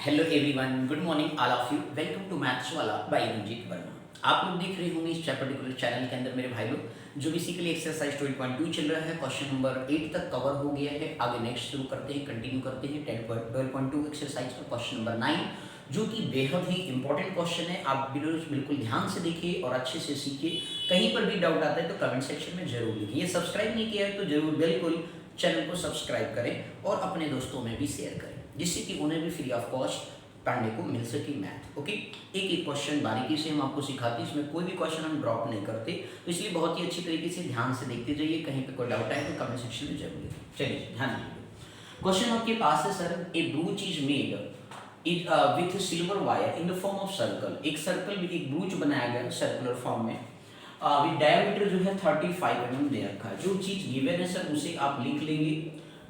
Hello everyone, good morning all of you. Welcome to maths वाला by Ranjit Verma. आप लोग देख रहे होंगे इस पर्टिकुलर चैनल के अंदर मेरे भाई लोग जो बेसिकली एक्सरसाइज 12.2 चल रहा है। क्वेश्चन नंबर 8 तक कवर हो गया है। आगे नेक्स्ट शुरू करते हैं, कंटिन्यू करते हैं 12.2 एक्सरसाइज का क्वेश्चन नंबर 9 जो कि बेहद ही इंपॉर्टेंट क्वेश्चन है। आप बिल्कुल ध्यान से देखिए और अच्छे से सीखिए। कहीं पर भी डाउट आता है तो कमेंट सेक्शन में जरूर लिखिए। सब्सक्राइब नहीं किया है तो जरूर बिल्कुल चैनल को सब्सक्राइब करें और अपने दोस्तों में भी शेयर करें जिससे कि उन्हें भी फ्री ऑफ कॉस्ट पढ़ने को मिल सके मैथ। ओके, एक एक क्वेश्चन बारीकी से हम आपको सिखाते हैं। इसमें कोई भी क्वेश्चन हम ड्रॉप नहीं करते, तो इसलिए बहुत ही अच्छी तरीके से ध्यान से देखते जाइए। कहीं पे कोई डाउट आए तो कमेंट सेक्शन में जरूर लिखिए। चलिए ध्यान दीजिए। क्वेश्चन आपके पास है sir, A ब्रूच is made with silver wire in the form of circle. एक सर्कल भी एक ब्रूच बनाया गया सर्कुलर फॉर्म में विद डायमीटर जो है 35 mm दे रखा है। जो चीज गिवन है सर उसे आप लिख लेंगे।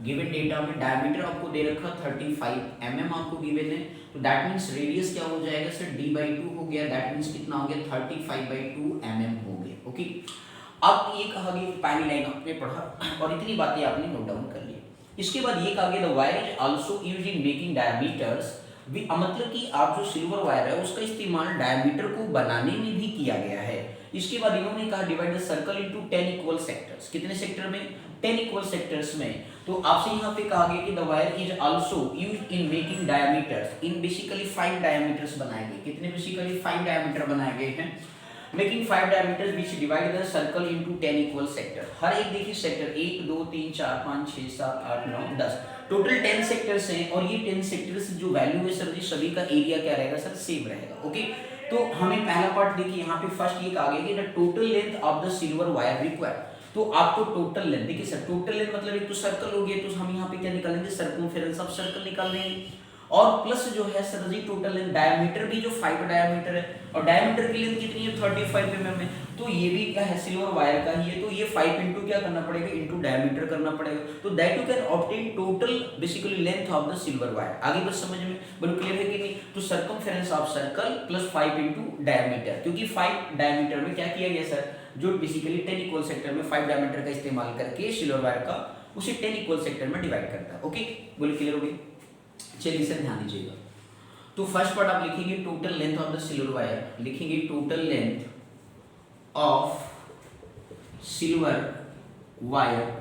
गिवन डेटा में डायमीटर आपको दे रखा 35 mm आपको गिवन है, तो दैट मींस रेडियस क्या हो जाएगा सर, d/2 हो गया। दैट मींस कितना हो गया, 35/2 mm हो गया। ओके, अब ये कहा गया, पहली लाइन आपने पढ़ा और इतनी बातें आपने नोट डाउन कर ली। इसके बाद ये कहा गया the wire is also used in making diameters. मतलब कि आप जो सिल्वर वायर है उसका इस्तेमाल डायमीटर को बनाने में भी किया गया है। इसके बाद इन्होंने कहा divide the circle into 10 equal sectors. कितने सेक्टर में, 10 इक्वल सेक्टर्स में। तो आपसे यहाँ पे कहा गया कि the wire is also used in making diameters. इन बेसिकली 5 डायमीटर्स बनाए गए। कितने बेसिकली 5 डायमीटर बनाए गए हैं। Making 5 diameters which divide the circle into 10 equal sector. हर एक देखिए सेक्टर 1 2 3 4 5 6 7 8 9 10 टोटल 10 सेक्टर्स हैं। और ये 10 सेक्टर्स जो वैल्यू है सर जी सभी का एरिया क्या रहेगा सर, सेम रहेगा। ओके, तो हमें पहला पार्ट देखिए यहाँ पे फर्स्ट ये कहा गया कि the total length of the silver wire required. तो आपको टोटल लेंथ देखिए सर, टोटल लेंथ मतलब एक तो सर्कल हो गया, तो हम यहाँ पे क्या निकालेंगे, सर्कमफेरेंस ऑफ सर्कल निकाल लेंगे। और प्लस जो है सर जी टोटल लेंथ, डायमीटर भी जो 5 डायमीटर है और डायमीटर की लेंथ कितनी है 35 mm है, तो ये भी क्या है सिल्वर वायर का ही है। तो ये 5 इंटू क्या करना पड़ेगा, इंटू डायमीटर करना पड़ेगा। तो that you can obtain total basically length of the silver wire. आगे बस समझ में बिल्कुल क्लियर है कि नहीं। तो circumference of circle plus 5 into diameter, क्योंकि 5 डायमीटर में क्या किया गया सर, जो बेसिकली 10 इक्वल सेक्टर में 5 डायमीटर का इस्तेमाल करके सिल्वर वायर का उसे 10 इक्वल सेक्टर में डिवाइड करता है। ओके, बोलिए क्लियर हो गई। चलिए सर ध्यान दीजिएगा। तो फर्स्ट पार्ट आप लिखेंगे total length of the silver wire, लिखेंगे total length of silver wire,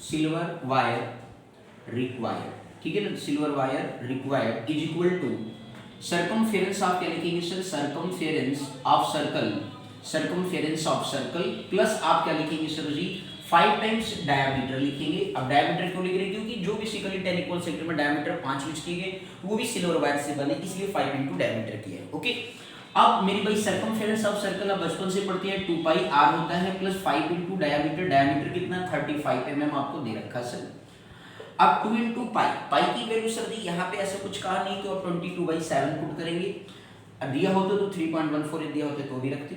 silver wire required, ठीक है ना। Silver wire required is equal to circumference आप क्या लिखेंगे sir, circumference of circle, circumference of circle plus आप क्या लिखेंगे सर जी 5 टाइम्स डायमीटर लिखेंगे। अब डायमीटर क्यों लिख रहे हैं, क्योंकि जो बेसिकली 10 इक्वल सेक्टर में डायमीटर 5 यूज किए गए वो भी सिल्वर वायर से बने, इसलिए 5 इंटू डायमीटर किया है। ओके, अब मेरी भाई सर्कमफेरेंस ऑफ सर्कल आप बचपन से पढ़ते हैं 2 पाई r होता है प्लस 5 इंटू डायमीटर। डायमीटर कितना 35 mm आपको दे रखा सर। अब 2 इंटू पाई, पाई की वैल्यू सर जी यहाँ पे ऐसा कुछ कहा नहीं तो आप 22/7 पुट करेंगे। अब दिया होता तो 3.14 दिया होता तो भी रखते।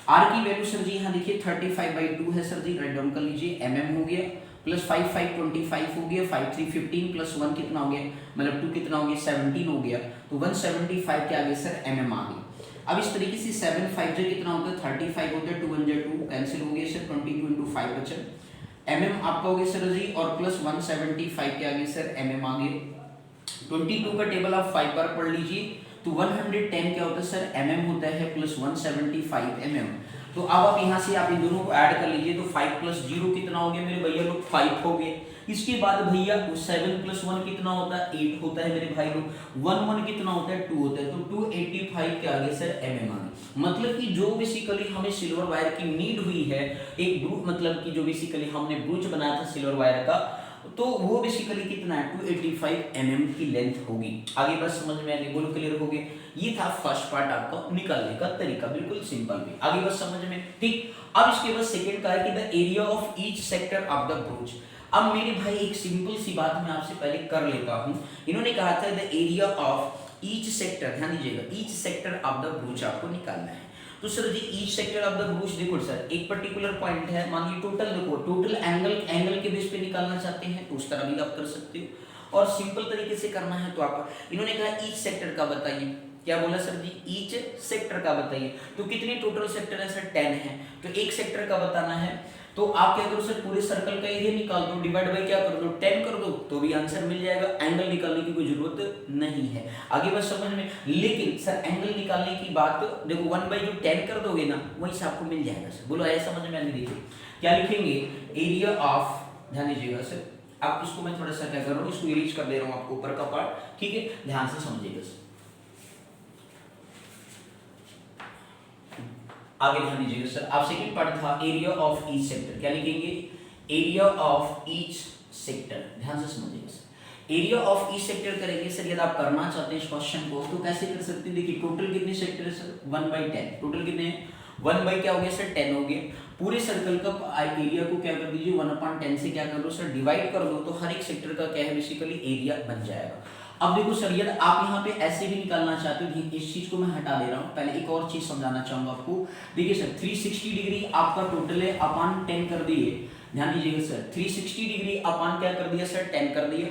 r की वैल्यू सर जी यहाँ देखिए 35/2 है सर जी, राइट डाउन कर लीजिए। mm हो गया प्लस 5 5 25 हो गया, 5 3 15 प्लस 1 कितना हो गया, मतलब 2 कितना हो गया 17 हो गया। तो 175 के आगे सर mm आ गई। अब इस तरीके से 7 5 जो कितना होता है 35 होता है, 2 1 2 कैंसिल हो गया सर, 22 इंटू 5 बचा। mm आपका हो गया सर जी और प्लस 175 के आगे सर mm आ गया। 22 का टेबल आप 5 बार पढ़ लीजिए तो 110 क्या होता है सर, mm होता है प्लस 175 mm। तो अब आप यहाँ से आप इन दोनों को ऐड कर लीजिए तो 5 प्लस 0 कितना हो गया मेरे भैया लोग, 5 हो गए। इसके बाद भैया 7 प्लस 1 कितना होता है, 8 होता है मेरे भाई लोग। 1 1 कितना होता है, 2 होता है। तो 285 के आगे सर mm आ गई। मतलब कि जो बेसिकली हमें सिल्वर वायर की नीड हुई है, एक ब्रूच मतलब कि जो बेसिकली हमने ब्रूच बनाया था सिल्वर वायर का, तो वो बेसिकली कितना है 285 mm की लेंथ होगी। आगे बस समझ में आने, बोलो क्लियर हो गया। ये था फर्स्ट पार्ट आपका निकालने का तरीका, बिल्कुल सिंपल भी। आगे बस समझ में, ठीक। अब इसके बाद सेकंड का है कि the area of each sector of the ब्रूच। अब मेरे भाई एक सिंपल सी बात मैं आपसे पहले कर लेता हूं। इन्होंने कहा था the area of each sector, ध्यान दीजिएगा, each sector of the brooch आपको निकालना है। तो sir ji each sector of the brooch देखो सर, एक पर्टिकुलर पॉइंट है, मान लीजिए टोटल देखो, टोटल एंगल के बेस पे निकालना चाहते हैं तो उस तरह भी आप कर सकते हो, और सिंपल तरीके से करना है तो आप, इन्होंने कहा ईच सेक्टर का बताइए। क्या बोला सर जी, ईच सेक्टर का बताइए। तो कितने टोटल सेक्टर है सर, 10 है। तो एक सेक्टर का बताना है तो आप क्या करो सर, पूरे सर्कल का एरिया निकाल दो, डिवाइड बाय क्या कर दो 10 कर दो, तो भी आंसर मिल जाएगा। एंगल निकालने की कोई जरूरत नहीं है। आगे बस समझ में, लेकिन सर एंगल निकालने की बात देखो 1/10 कर दोगे ना, वहीं से आपको मिल जाएगा सर। बोलो ऐसा समझ में आने दीजिए, क्या लिखेंगे एरिया ऑफ, ध्यान दीजिएगा सर, अब इसको मैं थोड़ा सा क्या कर रहा हूँ, इसको इरेज कर दे रहा हूँ आपको ऊपर का पार्ट, ठीक है, ध्यान से समझिएगा सर। आगे ध्यान दीजिएगा सर, आप सेकंड पार्ट था एरिया ऑफ ईच सेक्टर, क्या लिखेंगे एरिया ऑफ ईच सेक्टर, ध्यान से समझिएगा sir. Area of each sector करेंगे सर, यदि आप करना चाहते हैं इस क्वेश्चन को तो कैसे कर सकते हैं, देखिए टोटल कितने सेक्टर है सर 1/10, टोटल कितने हैं 1 बाई क्या हो गया सर 10 हो गया। पूरे सर्कल का एरिया को क्या कर दीजिए 1/10 से क्या कर दो सर डिवाइड कर दो, तो हर एक सेक्टर का क्या है बेसिकली एरिया बन जाएगा। अब देखो सर यदि आप यहाँ पे ऐसे भी निकालना चाहते हो, इस चीज को मैं हटा दे रहा हूँ, पहले एक और चीज समझाना चाहूंगा आपको। देखिए सर 360 डिग्री आपका टोटल है अपान 10 कर दिए, ध्यान दीजिएगा सर 360 डिग्री अपान क्या कर दिया सर 10 कर दिया।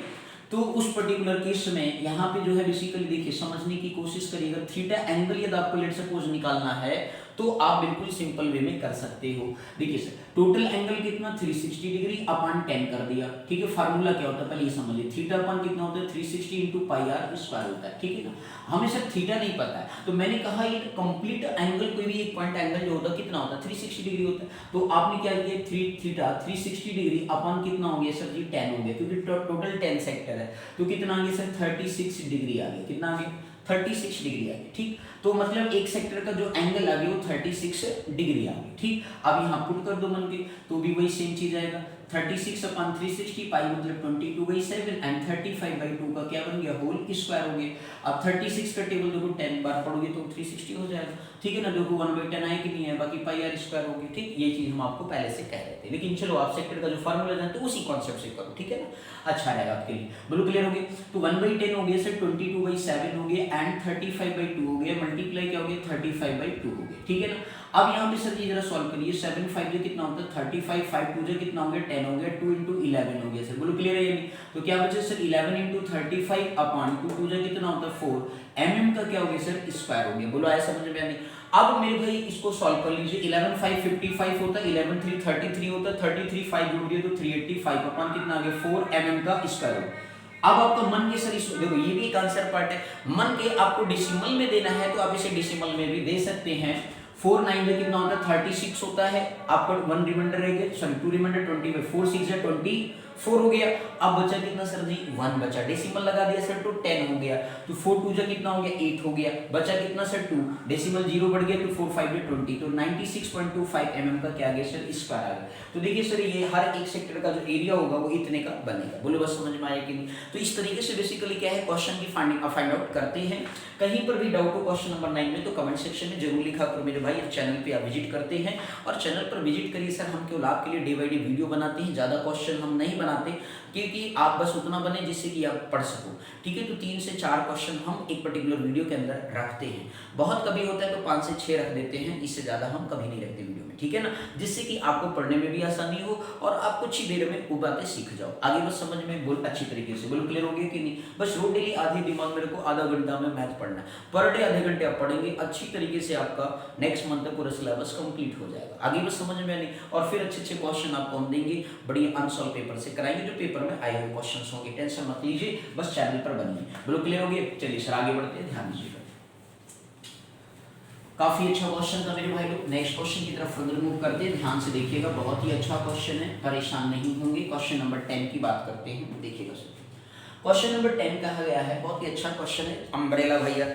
तो उस पर्टिकुलर केस में यहाँ पे जो है बेसिकली देखिए समझने की कोशिश करिएगा, थीटा एंगल यदि आपको लेट सपोज निकालना है तो आप बिल्कुल सिंपल वे में कर सकते हो। देखिए सर टोटल एंगल कितना 360 डिग्री अपान 10 कर दिया, ठीक है। फार्मूला क्या होता है पहले ये समझ लीजिए, थीटा अपान कितना होता है 360 इंटू पाई आर स्क्वायर होता है, ठीक है ना। हमें सर थीटा नहीं पता है, तो मैंने कहा ये कंप्लीट एंगल कोई भी एक पॉइंट एंगल जो होता है कितना होता है 360 डिग्री होता है। तो आपने क्या किया थीटा 360 डिग्री अपान कितना हो गया सर जी 10 हो गया, क्योंकि टोटल 10 सेक्टर है, तो कितना आ गया सर 36 डिग्री आ गया, कितना आ गया 36 डिग्री आ गई, ठीक। तो मतलब एक सेक्टर का जो एंगल आ गया वो 36 डिग्री आ गई, ठीक। अब यहाँ पुट कर दो मन के, तो भी वही सेम चीज आएगा 36 अपान 360 पाई मतलब 22/7 एंड 35/2 का क्या बन गया होल स्क्वायर हो गया। अब 36 का टेबल देखो 10 बार पढ़ोगे तो 360 हो जाएगा, ठीक है ना। देखो 1/10 आया कि नहीं है, बाकी पाई आर स्क्वायर हो गया, ठीक। ये चीज हम आपको पहले से कह रहे थे, लेकिन चलो आप सेक्टर का जो फार्मूला जानते हो उसी कॉन्सेप्ट से करो, ठीक है ना, अच्छा रहेगा आपके लिए। बोलो क्लियर हो गया। तो 1/10 हो गया सर 22/7 हो गया एंड 35/2 हो गया, मल्टीप्लाई क्या हो गया 35/2 हो गया, ठीक है ना। अब यहाँ पे सर ये जरा सॉल्व करिए, 7 5 जो कितना होता है 35, 5 2 जो कितना हो गया 10 हो गया, 2 into 11 हो गया सर। बोलो क्लियर है या नहीं। तो क्या बचे सर 11 into 35 अपान 2 जो कितना होता है 4 mm का क्या हो गया सर स्क्वायर हो गया। बोलो ऐसा समझ में आ नहीं। अब मेरे भाई इसको सॉल्व कर लीजिए, 11 5 55 होता है, 11 3 33 होता है, 33 5 जोड़ दिए तो 385 अपान कितना आ गया 4 mm का स्क्वायर हो। अब आपका मन के सर इस देखो ये भी एक आंसर पार्ट है, मन के आपको डेसिमल में देना है तो आप इसे डेसिमल में भी दे सकते हैं। 4 9 में कितना होता है 36 होता है, आपका 1 रिमाइंडर रह गया, सॉरी 2 रिमाइंडर 20 में 4 6 है 24 हो गया। अब बचा कितना सर जी 1 बचा, डेसिमल लगा दिया सर तो 10 हो गया, तो 4 2 जा कितना हो गया 8 हो गया, बचा कितना सर 2, डेसिमल 0 बढ़ गया तो 4 5 में 20, तो 96.25 mm का क्या आ गया सर स्क्वायर आ गया। तो देखिए सर ये हर एक सेक्टर का जो एरिया होगा वो इतने का बनेगा। बोलो बस समझ में आया कि नहीं। तो इस तरीके से बेसिकली क्या है क्वेश्चन की फाइंड आउट करते हैं। कहीं पर भी डाउट हो क्वेश्चन नंबर 9 में तो कमेंट सेक्शन में जरूर लिखा करो मेरे भाई। चैनल पे आप विजिट करते हैं और चैनल पर विजिट करिए सर, हम केवल आपके लिए डे बाई डे वीडियो बनाते हैं, ज़्यादा क्वेश्चन हम नहीं बनाते क्योंकि आप बस उतना बने जिससे कि आप पढ़ सको, ठीक है। तो 3 से 4 क्वेश्चन हम एक पर्टिकुलर वीडियो के अंदर रखते हैं, बहुत कभी होता है तो 5 से 6 रख देते हैं, इससे ज़्यादा हम कभी नहीं रखते वीडियो में, ठीक है ना, जिससे कि आपको पढ़ने में भी आसानी हो और आप कुछ ही देर में वो बातें सीख जाओ। आगे बस समझ में बोल अच्छी तरीके से बोलो क्लियर हो गया कि नहीं। बस रोज डेली आधी दिमाग मेरे को आधा घंटा में मैथ पढ़ना है, पर डे आधे घंटे आप पढ़ेंगे, अच्छी तरीके से आपका नेक्स्ट मंथ तक पूरा सिलेबस कंप्लीट हो जाएगा। आगे बस समझ में नहीं और फिर अच्छे अच्छे क्वेश्चन आपको हम देंगे, बड़ी अनसॉल्व पेपर से कराएंगे, जो पेपर में आए हुए क्वेश्चन होंगे, टेंशन मत लीजिए, बस चैनल पर बनिए। बोलो क्लियर हो गया। चलिए सर आगे बढ़ते हैं, ध्यान दीजिएगा। काफी अच्छा क्वेश्चन था मेरे भाई लोग। नेक्स्ट क्वेश्चन की तरफ फर्दर मूव करते हैं, ध्यान से देखिएगा, बहुत ही अच्छा क्वेश्चन है, परेशान नहीं होंगे। क्वेश्चन नंबर 10 की बात करते हैं, देखिएगा सर। क्वेश्चन नंबर 10 कहा गया है, बहुत ही अच्छा क्वेश्चन है। अम्ब्रेला भैया,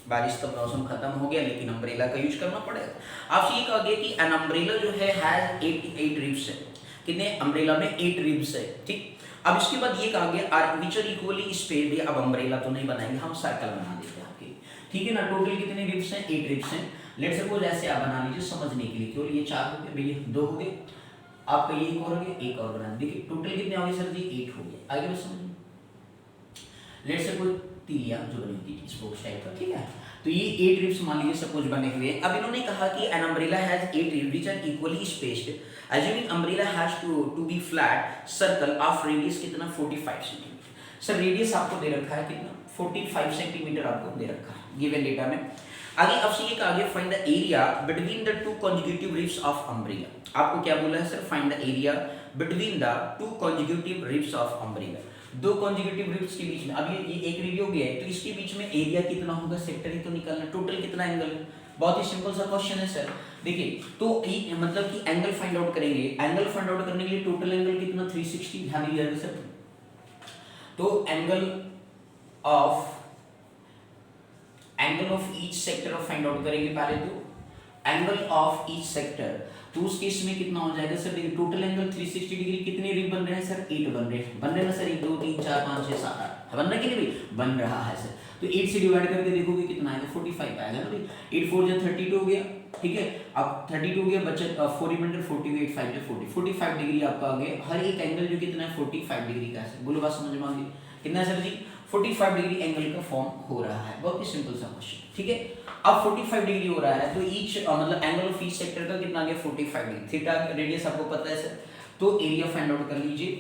बारिश का मौसम खत्म हो गया लेकिन अम्ब्रेला का यूज करना पड़ेगा। आपसे ये कहा गया कि एन अम्ब्रेला जो है हैज 88 रिब्स है, कितने अम्ब्रेला में 8 रिब्स है, ठीक। अब इसके बाद ये कहा गया are which are equally spaced. अब अम्ब्रेला तो नहीं बनाएंगे, हम सर्कल बना देते हैं आपके, ठीक है ना। टोटल कितने रिब्स हैं 8 रिब्स हैं। लेट सपोज ऐसे आप बना लीजिए समझने के लिए, केवल ये 4 हो गए भैया, 2 हो गए, आपका ये एक और हो गया, एक और बना देखिए टोटल कितने हो गए सर जी 8 हो गए। आगे बस समझिए, लेट सपोज तीलिया जो बनी होती है स्पोक्स टाइप का, ठीक है। तो ये 8 रिब्स मान लीजिए सपोज बने हुए हैं। अब इन्होंने कहा कि an umbrella has 8 ribs which are equally spaced assuming umbrella has to be flat circle of radius कितना 45 सेंटीमीटर। सर रेडियस आपको दे रखा है कितना 45 सेंटीमीटर आपको दे रखा है गिवन डेटा में। आगे आपसे ये कहा गया find the area between the two consecutive ribs of umbrella. आपको क्या बोला है sir, find the area between the two consecutive ribs of umbrella. दो कॉन्जिक्यूटिव रिब्स के बीच में, अब ये एक रिब हो गया है तो इसके बीच में एरिया कितना होगा, सेक्टर ही तो निकालना, टोटल कितना एंगल है। बहुत ही सिंपल सा क्वेश्चन है सर। देखिए तो ये मतलब कि एंगल फाइंड आउट करेंगे, एंगल फाइंड आउट करने के लिए टोटल एंगल कितना 360 ध्यान दीजिएगा सर। तो angle of each sector of find out करेंगे पहले तो एंगल ऑफ ईच सेक्टर, तो उस केस में कितना हो जाएगा सर, देखिए टोटल एंगल 360 डिग्री, कितने रिब बन रहे हैं सर, 8 बन रहे हैं ना सर, 1 2 3 4 5 6 7 8 बन रहा है कि नहीं भाई, बन रहा है सर। तो 8 से डिवाइड करके देखोगे कितना आएगा, 45 आएगा ना भाई, 8 4 जा 32 हो गया, ठीक है। अब 32 हो गया, बचे 4 रिमाइंडर 48 5 जा 40, 45 डिग्री आपका आ गया। हर एक एंगल जो कितना है 45 डिग्री का है, बोलो बात समझ में आ गई, कितना है सर जी, 45 डिग्री एंगल का फॉर्म हो रहा है। बहुत ही सिंपल सा क्वेश्चन, ठीक है। अब 45 डिग्री हो रहा है तो ईच मतलब एंगल ऑफ ईच सेक्टर का कितना आ गया 45 डिग्री, थीटा रेडियस आपको पता है सर। तो एरिया फाइंड आउट कर लीजिए।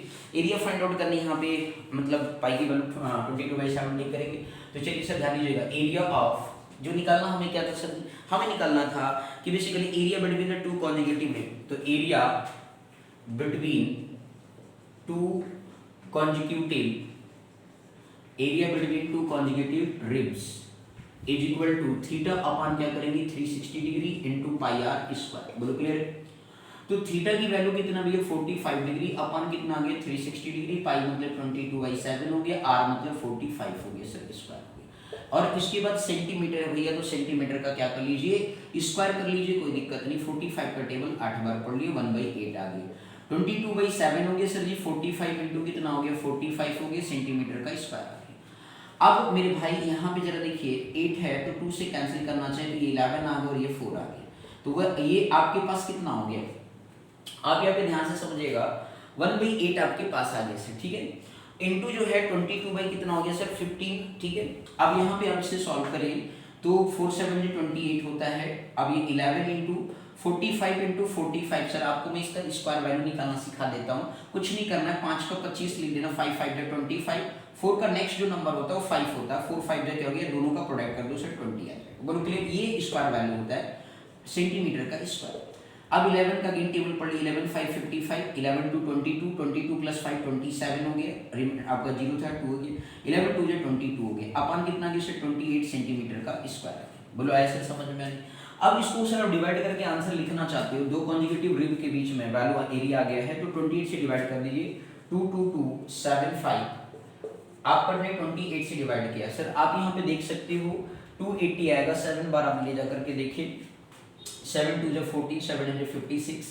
एरिया फाइंड आउट करने यहाँ पे मतलब पाई की वैल्यू 22/7 नहीं करेंगे, तो चलिए सर ध्यान दीजिएगा। एरिया ऑफ जो निकालना हमें क्या था सर, हमें निकालना था कि basically area between the two consecutive rib, तो area between two consecutive ribs is equal to theta upon क्या करेंगे 360 degree into pi R square, बोलो क्लियर। तो थीटा की वैल्यू कितना भैया 45 डिग्री अपॉन कितना आ गया 360 डिग्री, पाई मतलब 22/7 हो गया, आर मतलब 45 हो गया सर, स्क्वायर हो गया। और इसके बाद सेंटीमीटर है भैया, तो सेंटीमीटर का क्या कर लीजिए, स्क्वायर कर लीजिए, कोई दिक्कत नहीं। 45 का टेबल 8 बार पढ़ लिया, 1/8 आ गया, 22/7 हो गया सर जी, 45 इंटू कितना हो गया 45 हो गया, सेंटीमीटर का स्क्वायर आ गया। अब मेरे भाई यहाँ पे जरा देखिए 8 है तो 2 से कैंसिल करना चाहिए, तो ये 11 आ गया और ये 4 आ गया, तो वह ये आपके पास कितना हो गया, आप यहाँ पे ध्यान से समझिएगा 1/8 आपके पास आ गया सर, ठीक है। इनटू जो है 22 बाई कितना हो गया सर 15, ठीक है। अब यहाँ पे आप इसे सॉल्व करें तो 4 7 28 होता है। अब ये 11 इंटू 45 इंटू 45, सर आपको मैं इसका स्क्वायर वैल्यू निकालना सिखा देता हूँ, कुछ नहीं करना है, 5 का 25 लिख देना, 5 5 जा 25, 4 का नेक्स्ट जो नंबर होता है वो 5 होता है, 4 5 जा क्या हो गया, दोनों का प्रोडक्ट कर दो सर 20 आ जाएगा, बोलो क्लियर। ये स्क्वायर वैल्यू होता है सेंटीमीटर का स्क्वायर। अब 11 का गेन टेबल पढ़ लिया, 11 5 55, 11 2 22, 22 प्लस 5 27 हो गया, आपका 0 था 2 हो गया, 11 2 जा 22 हो गया, अपन कितना गया सर 28 सेंटीमीटर का स्क्वायर, बोलो ऐसे समझ में आई। अब इसको सर आप डिवाइड करके आंसर लिखना चाहते हो, दो कॉन्जिक्यूटिव रिब के बीच में वैल्यू एरिया आ गया है, तो 28 से डिवाइड कर दीजिए, 2 2 2 7 5, आपने 28 से डिवाइड किया सर, आप यहाँ पे देख सकते हो 280 आएगा, 7 बार आप ले जा करके देखिए, 7 2 जा 40, 7 जा 56,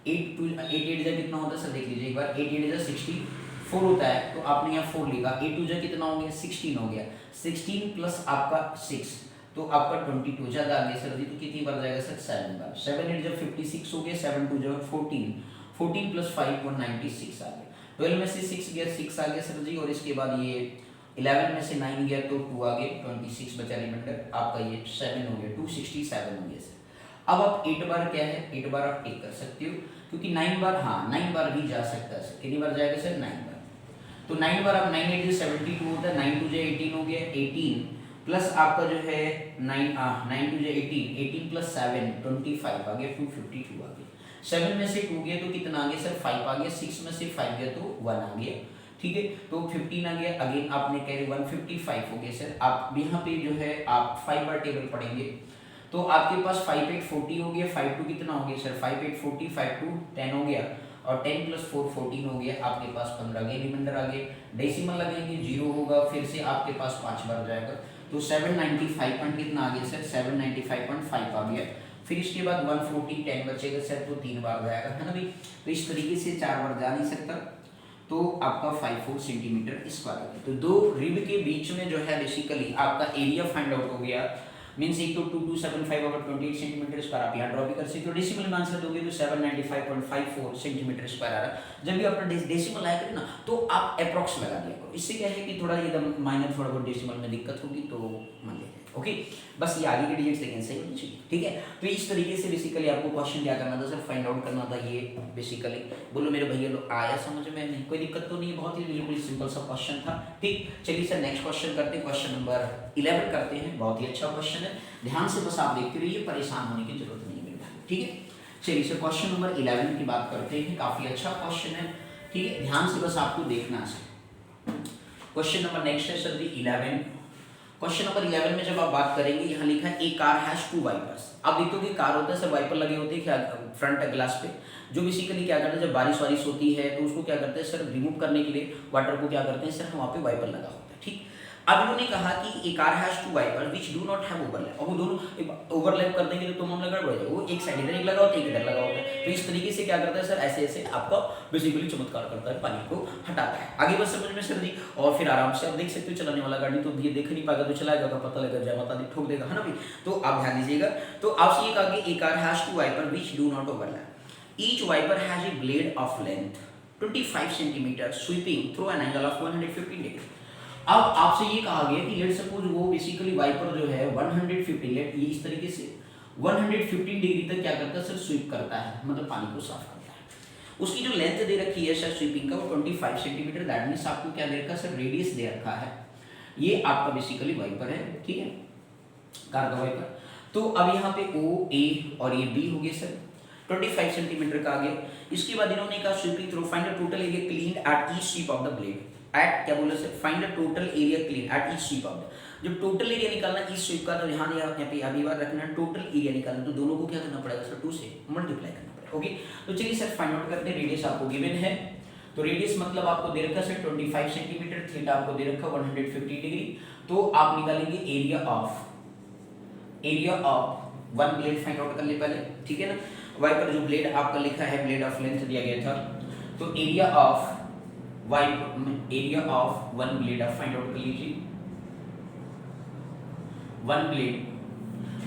8 2 8 8 जा कितना होता है सर, देख लीजिए एक बार, 8 8 जा 64 होता है, तो आपने यहाँ 4 लिखा, 8 2 जा कितना हो गया 16 हो गया, 16 प्लस आपका 6 तो आपका 22 ज्यादा आ गया सर जी, तो कितनी बार जाएगा सर 7 बार, 7 8 जब 56 हो गया, 7 2 जब 14, 14 प्लस 5 196 आ गया, 12 में से 6 गया 6 आ गया सर जी, और इसके बाद ये 11 में से 9 गया तो 2 आ गया, 26 बचा रिमाइंडर आपका, ये 7 हो गया, 267 हो गया सर। अब आप 8 बार क्या है, 8 बार आप टिक कर सकते हो, क्योंकि 9 बार, हाँ 9 बार भी जा सकता है सर, कितनी बार जाएगा सर 9 बार, तो 9 बार आप 9 8 72 होता है, 9 2 18 हो गया, 18 प्लस आपका जो है 9 2 18 प्लस 7 25 आ गया, 252 आ गया, 7 में से 2 गया तो कितना आ गया सर 5 आ गया, 6 में से 5 गया तो 1 आ गया, ठीक है, तो 15 आ गया, अगेन आपने कह रहे 155 हो गया सर। आप यहाँ पे जो है आप 5 बार टेबल पढ़ेंगे तो आपके पास 5 8 40 हो गया, 5 2 कितना हो गया सर 5 8 40, 5 2 10 हो गया, और 10 प्लस 4 14 हो गया, आपके पास 15 गया, रिमाइंडर आ गया, डेसिमल लगेंगे 0 होगा, फिर से आपके पास 5 बार जाएगा, तो 795 पॉइंट कितना आ गया सर 795.5 आ गया, फिर इसके बाद 140 10 बचेगा सर, तो 3 बार जाएगा, है ना भाई। तो इस तरीके से 4 बार जा नहीं सकता, तो आपका 54 सेंटीमीटर स्क्वायर आ गया। तो दो रिब के बीच में जो है बेसिकली आपका एरिया फाइंड आउट हो गया, मीन्स एक तो 2275 ओवर 28 सेंटीमीटर स्क्वायर, आप यहाँ ड्रॉ भी कर सकते हो, डेसिमल में आंसर दोगे तो 795.54 सेंटीमीटर स्क्वायर आ रहा है। जब भी आपका डेसिमल आया करे ना तो आप अप्रॉक्स लगा दिया करो, इससे क्या है कि थोड़ा एकदम माइनर थोड़ा बहुत डेसिमल में दिक्कत होगी तो मान लीजिए। ओके, बस ये आगे की डिजिट सेकंड से होनी चाहिए, ठीक है। तो इस तरीके से बेसिकली आपको क्वेश्चन क्या करना था सर, फाइंड आउट करना था ये बेसिकली। बोलो मेरे भैया लोग आया समझ में? नहीं, कोई दिक्कत तो नहीं, बहुत ही बिल्कुल सिंपल सा क्वेश्चन था, ठीक। चलिए सर नेक्स्ट क्वेश्चन करते हैं, क्वेश्चन नंबर 11 करते हैं। बहुत ही अच्छा क्वेश्चन है, ध्यान से बस आप देखते रहिए, परेशान होने की जरूरत नहीं है मेरे भाई, ठीक है। चलिए सर क्वेश्चन नंबर 11 की बात करते हैं, काफी अच्छा क्वेश्चन है, ठीक है। ध्यान से बस आपको देखना है। क्वेश्चन नंबर नेक्स्ट है सर जी 11। क्वेश्चन नंबर 11 में जब आप बात करेंगे, यहाँ लिखा है ए कार हैज 2 वाइपर्स। आप देखोगे कार होता है सर, वाइपर लगे होते हैं क्या फ्रंट ग्लास पे, जो बेसिकली क्या करते हैं जब बारिश वारिश होती है तो उसको क्या करते हैं सर, रिमूव करने के लिए वाटर को क्या करते हैं सर, वहाँ पे वाइपर लगा होता है, ठीक। अब इन्होंने कहा कि a car has 2 wiper which do not have overlap. अब वो दोनों ओवरलैप कर देंगे तो मामला गड़बड़ हो जाएगा, वो एक साइड इधर एक लगा होता है, एक इधर लगा होता है। तो इस तरीके से क्या करता है सर, ऐसे ऐसे आपका बेसिकली चमत्कार करता है, पानी को हटाता है। आगे बस समझ में सर जी, और फिर आराम से आप देख सकते हो, चलाने वाला गाड़ी तो ये देख नहीं पाएगा तो चलाएगा तो पता लगेगा, जय माता दी ठोक देगा, है ना भाई। तो आप ध्यान दीजिएगा, तो आपसे ये कहा कि a car has 2 wiper which do not overlap, each wiper has a blade of length 25 centimeter sweeping through an angle of 115 degree. अब आपसे ये कहा गया कि लेट सपोज वो बेसिकली वाइपर जो है 150 लेट ये इस तरीके से 115 डिग्री तक क्या करता है सर, स्वीप करता है, मतलब पानी को साफ करता है। उसकी जो लेंथ दे रखी है सर स्वीपिंग का वो 25 सेंटीमीटर, दैट मींस आपको क्या दे रखा है सर, रेडियस दे रखा है। ये आपका बेसिकली वाइपर है, ठीक है, कार का वाइपर। तो अब यहाँ पे ओ ए और ये बी हो गए सर, 25 सेंटीमीटर का आ गया। इसके बाद इन्होंने कहा sweeping through find the total area clean at each sweep of the blade. At क्या बोला sir, find the total area clean at each sweep of the. जब टोटल एरिया निकालना ईच स्वीप का, तो यहाँ पे अभी बार रखना टोटल एरिया निकालना, तो दोनों को क्या करना पड़ेगा सर, 2 से मल्टीप्लाई करना पड़ेगा, ओके। तो चलिए सर फाइंड आउट करते हैं। रेडियस आपको गिवन है, तो रेडियस मतलब आपको दे रखा सर 25 सेंटीमीटर, थीटा आपको दे रखा 150 डिग्री। तो आप निकालेंगे area of one blade find out कर ले पहले, ठीक है ना। वाइपर जो ब्लेड आपका लिखा है, ब्लेड ऑफ लेंथ दिया गया था, तो एरिया ऑफ वन ब्लेड आप फाइंड आउट कर लीजिए, वन ब्लेड।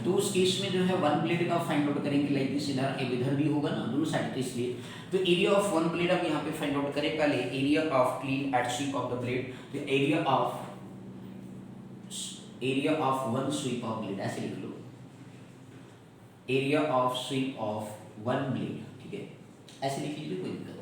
तो उस केस में जो है वन ब्लेड का फाइंड आउट करेंगे, लाइक दिस, इधर भी होगा ना दोनों साइड, तो इसलिए तो एरिया ऑफ वन ब्लेड अब यहाँ पे फाइंड आउट करें। पहले area of clean at sweep of the blade, तो area of one sweep of blade ऐसे लिख लो, area of sweep of one blade, ठीक है, ऐसे लिख लीजिए, कोई दिक्कत।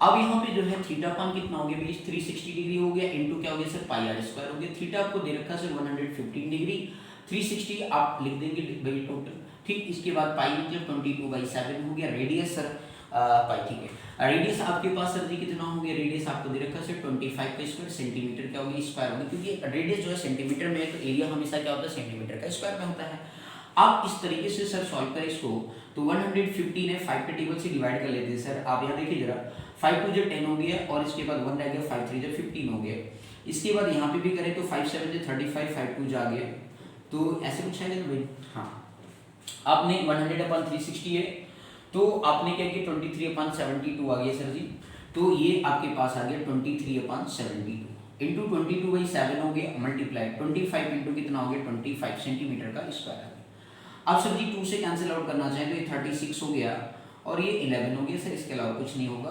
अब यहाँ पे जो है थीटा पान कितना हो गया भाई, 360 डिग्री हो गया, इनटू क्या हो गया सर, पाई आर स्क्वायर हो गया। थीटा आपको दे रखा है सर 115 डिग्री, 360 आप लिख देंगे भाई टोटल, ठीक। इसके बाद पाई मतलब 22/7 हो गया। रेडियस सर पाई, ठीक है। रेडियस आपके पास सर जी कितना हो गया, रेडियस आपको दे रखा है सर 25 का स्क्वायर, सेंटीमीटर क्या हो गया, स्क्वायर हो गया, क्योंकि रेडियस जो है सेंटीमीटर में है तो एरिया हमेशा क्या होता है, सेंटीमीटर का स्क्वायर में होता है। आप इस तरीके से सर सॉल्व करें इसको, तो 115 है 5 के टेबल से डिवाइड कर लेते हैं सर। आप यहाँ देखिए जरा, 5 2 10 हो गया, और इसके बाद 1 रह गया, 5 3 15 हो गया। इसके बाद यहाँ पे भी करें तो 5 7 35, 5 2 आ गया, तो ऐसे कुछ आएगा ना भाई। हाँ, आपने 100/360 है, तो आपने क्या किया 23/72 आ गया सर जी। तो ये आपके पास आ गया 23/72 इंटू 22/7 हो गया, मल्टीप्लाई 25 इंटू कितना हो गया 25 सेंटीमीटर का स्क्वायर है। अब सर जी 2 से कैंसिल आउट करना चाहें तो ये 36 हो गया और ये 11 हो गया सर, इसके अलावा कुछ नहीं होगा,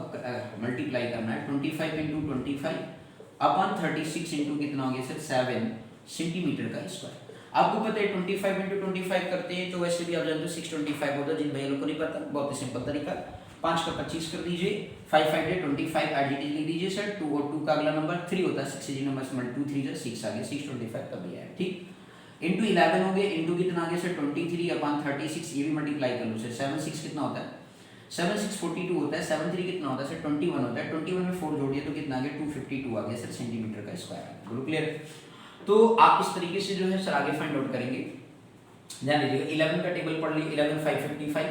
मल्टीप्लाई करना है 25 इंटू 25/36 इंटू कितना हो गया सर 7 सेंटीमीटर का स्क्वायर। आपको पता है 25 इंटू 25 करते हैं तो वैसे भी आप जानते हो 625 होता है, जिन भैया लोग को नहीं पता बहुत ही सिंपल तरीका, 5 का 25 कर दीजिए, 5 5 25 एडिटिव लिख दीजिए सर, 2 और 2 का अगला नंबर 3 होता है, 6 नंबर से 2 3 6 आ गया, 625 तब भी आया, ठीक। इंटू 11 हो गया, इंटू कितना आ गया सर 23/36, ये भी मल्टीप्लाई कर लो सर, 7 6 कितना होता है 7 6 42 होता है, 7 3 कितना होता है सर 21 होता है, 21 में 4 जोड़िए तो कितना आ गया 252 आ गया सर सेंटीमीटर का स्क्वायर। बोलो क्लियर। तो आप इस तरीके से जो है सर आगे फाइंड आउट करेंगे, ध्यान दीजिएगा 11 का टेबल पढ़ लिए, 11 5 55,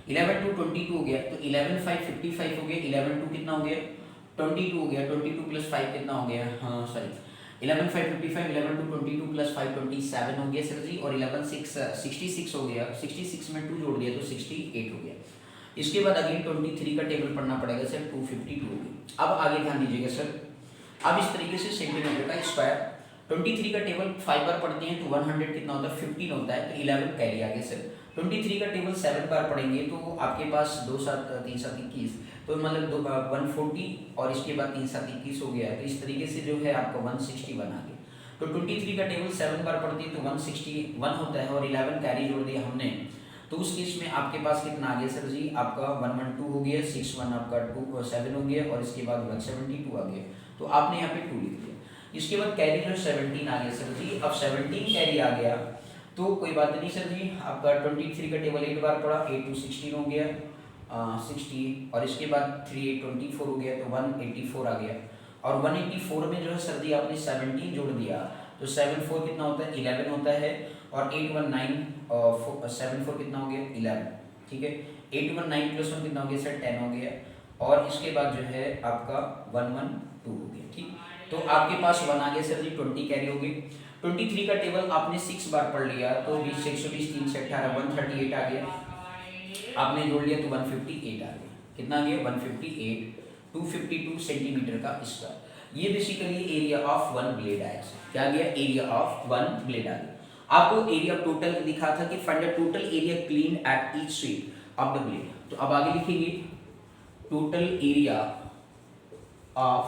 11 2 22 हो गया, तो 11 5 55 हो गया, 11 2 कितना हो गया 22 हो गया, 22 प्लस 5 कितना हो गया, हाँ सॉरी 11 5 55, 11 2 22 प्लस 5 27 हो गया सर जी, और 11 6 66 हो गया, 66 में 2 जोड़ दिया तो 68 हो गया। इसके बाद अगेन 23 का टेबल पढ़ना पड़ेगा सर, 252 हो गया। अब आगे ध्यान दीजिएगा सर, अब इस तरीके से सेंटीमीटर का स्क्वायर 23 का टेबल 5 बार पढ़ते हैं तो 100 कितना होता है 15 होता है, तो 11 कैरी आ गया सर। 23 का टेबल 7 बार पढ़ेंगे तो आपके पास 2 7 3 7 21, तो मतलब 140 और इसके बाद 3 7 21 हो गया, तो इस तरीके से जो है आपका 161 आ गया। तो 23 का टेबल 7 बार पढ़ती है तो 161 होता है, और 11 कैरी जोड़ दिया हमने, तो उस केस में आपके पास कितना आ गया सर जी, आपका 112 हो गया, 61 आपका 7 हो गया, और इसके बाद 172 आ गया, तो आपने यहाँ पे 2 लिख दिया। इसके बाद कैरी जो 17 आ गया सर जी। अब 17 कैरी आ गया तो कोई बात नहीं सर जी, आपका 23 का टेबल 8 बार पड़ा, 8 2 16 हो गया, 60, और इसके बाद 3 8 24 हो गया, तो 184 आ गया, और 184 में जो है सर जी आपने 17 जोड़ दिया, तो 7 4 कितना होता है, 11 होता है, और 8 1 9 7 4 कितना हो गया, 11, ठीक है। 8 1 9 + 1 कितना हो गया सर, 10 हो गया, और इसके बाद जो है आपका 1 1 2 हो गया, ठीक। तो आपके पास 1 आ गया सर जी, 20 कैरी हो गई। 23 का टेबल आपने 6 बार पढ़ लिया, तो 20 120 3 से 18 138 आ गया, आपने जोड़ लिया तो 158 आ गया, कितना आ गया, 158, 252 सेंटीमीटर का स्क्वायर। ये basically area of one blade आया, क्या आ गया, एरिया ऑफ वन ब्लेड आ गया। आपको एरिया टोटल दिखा था कि find the total area clean at each sweep of the blade, तो अब आगे लिखेंगे टोटल एरिया ऑफ,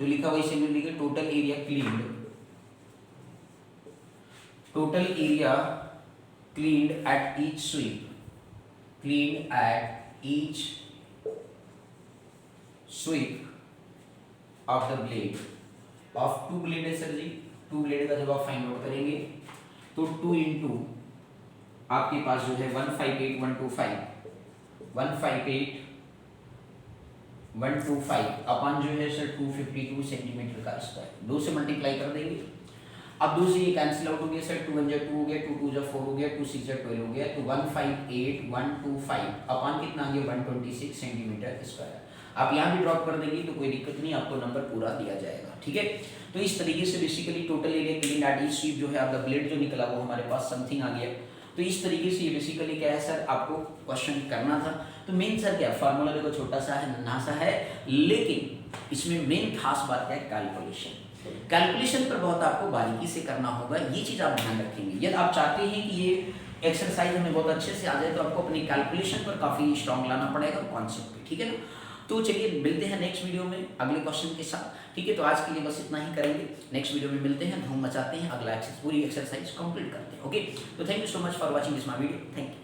जो लिखा हुआ इसे लिखेंगे total area cleaned, total area cleaned at each sweep, cleaned at each sweep of the blade of 2 blade है सर जी। 2 ब्लेड का जब आप फाइंड आउट करेंगे तो 2 इंटू आपके पास जो है 158 125 अपन जो है सर 252 सेंटीमीटर का स्क्वायर, 2 से मल्टीप्लाई कर देंगे। अब 2 से ये कैंसिल आउट हो गया सर, 2 1 जा 2 हो गया, 2 2 जा 4 हो गया, 2 6 जा 12 हो गया, तो 158 125 अपन कितना आ गया, 126 सेंटीमीटर स्क्वायर। आप यहाँ भी ड्रॉप कर देंगे तो कोई दिक्कत नहीं, आपको नंबर पूरा दिया जाएगा, ठीक है। तो इस तरीके से basically total area clean at each sweep जो है आपका ब्लेड जो निकला वो हमारे पास समथिंग आ गया। तो इस तरीके से ये बेसिकली क्या है सर, आपको क्वेश्चन करना था। तो मेन सर क्या, फार्मूला देखो छोटा सा है, नन्हा सा है, लेकिन इसमें मेन खास बात क्या है, कैलकुलेशन। कैलकुलेशन पर बहुत आपको बारीकी से करना होगा, ये चीज़ आप ध्यान रखेंगे। यदि आप चाहते हैं कि ये एक्सरसाइज हमें बहुत अच्छे से आ जाए तो आपको अपनी कैलकुलेशन पर काफ़ी स्ट्रांग लाना पड़ेगा कॉन्सेप्ट पे, ठीक है ना। तो चलिए मिलते हैं नेक्स्ट वीडियो में अगले क्वेश्चन के साथ, ठीक है। तो आज के लिए बस इतना ही करेंगे, नेक्स्ट वीडियो में मिलते हैं, धूम मचाते हैं, अगला पूरी एक्सरसाइज कंप्लीट करते हैं, ओके। तो thank you so much for watching this my video, thank you.